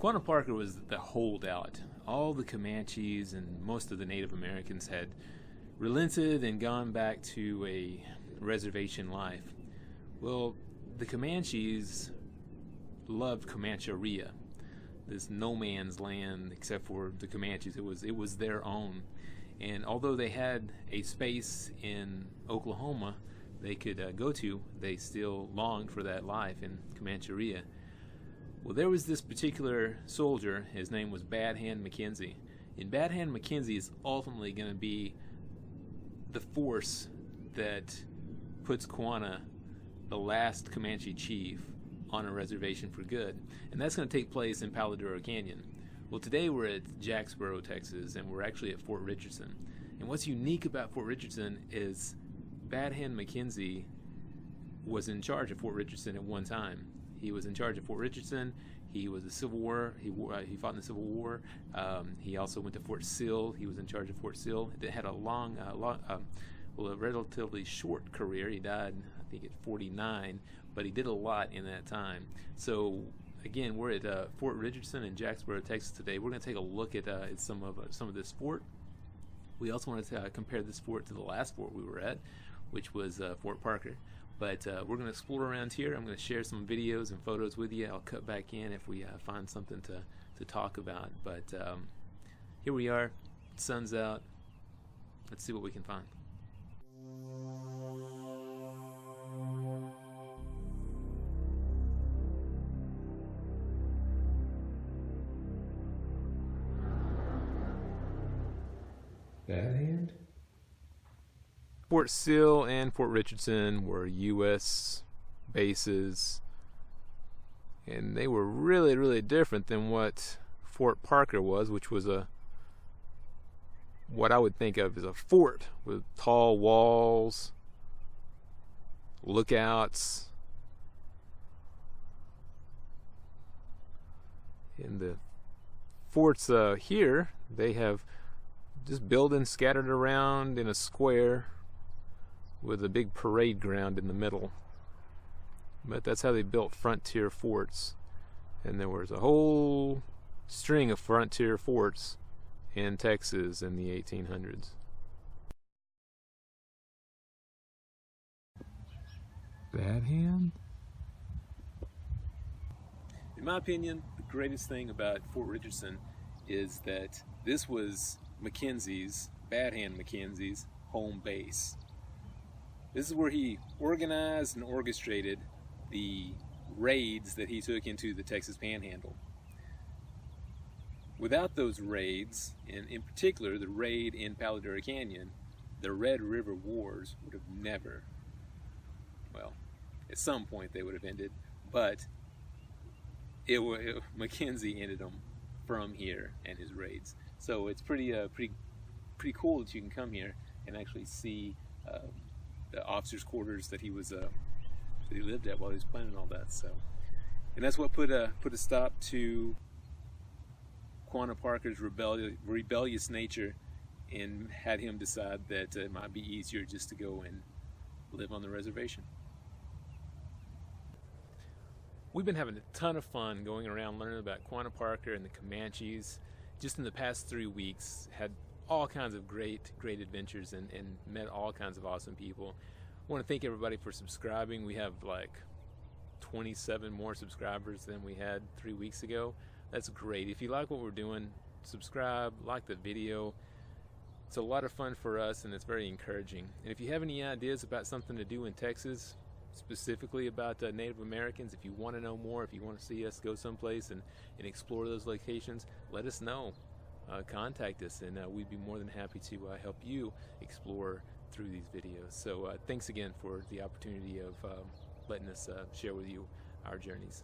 Quanah Parker was the holdout. All the Comanches and most of the Native Americans had relented and gone back to a reservation life. Well, the Comanches loved Comancheria, this no man's land except for the Comanches. It was their own. And although they had a space in Oklahoma they could go to, they still longed for that life in Comancheria. Well, there was this particular soldier, his name was Hand Mackenzie. And Hand Mackenzie is ultimately going to be the force that puts Quanah, the last Comanche chief, on a reservation for good. And that's going to take place in Palo Duro Canyon. Well, today we're at Jacksboro, Texas, and we're actually at Fort Richardson. And what's unique about Fort Richardson is Hand Mackenzie was in charge of Fort Richardson at one time. He was in charge of Fort Richardson. He was a Civil War. He fought in the Civil War. He also went to Fort Sill. He was in charge of Fort Sill. It had a a relatively short career. He died, I think, at 49, but he did a lot in that time. So again, we're at Fort Richardson in Jacksboro, Texas today. We're going to take a look at some of this fort. We also want to compare this fort to the last fort we were at, which was Fort Parker. But we're going to explore around here. I'm going to share some videos and photos with you. I'll cut back in if we find something to talk about. But here we are. Sun's out. Let's see what we can find. Bad Hand? Fort Sill and Fort Richardson were U.S. bases, and they were really, really different than what Fort Parker was, which was what I would think of as a fort with tall walls, lookouts, and the forts here, they have just buildings scattered around in a square with a big parade ground in the middle. But that's how they built frontier forts. And there was a whole string of frontier forts in Texas in the 1800s. Bad Hand? In my opinion, the greatest thing about Fort Richardson is that this was Mackenzie's, Hand Mackenzie's, home base. This is where he organized and orchestrated the raids that he took into the Texas Panhandle. Without those raids, and in particular the raid in Palo Duro Canyon, the Red River Wars would have never, well, at some point they would have ended, but Mackenzie ended them from here and his raids. So it's pretty cool that you can come here and actually see the officers' quarters that he lived at while he was planning all that. So, and that's what put a stop to Quanah Parker's rebellious nature, and had him decide that it might be easier just to go and live on the reservation. We've been having a ton of fun going around learning about Quanah Parker and the Comanches. Just in the past 3 weeks, had all kinds of great adventures and met all kinds of awesome people. I want to thank everybody for subscribing. We have like 27 more subscribers than we had 3 weeks ago. That's great. If you like what we're doing, subscribe, like the video. It's a lot of fun for us and it's very encouraging. And if you have any ideas about something to do in Texas, specifically about Native Americans, if you want to know more, if you want to see us go someplace and explore those locations, let us know. Contact us, and we'd be more than happy to help you explore through these videos. So thanks again for the opportunity of letting us share with you our journeys.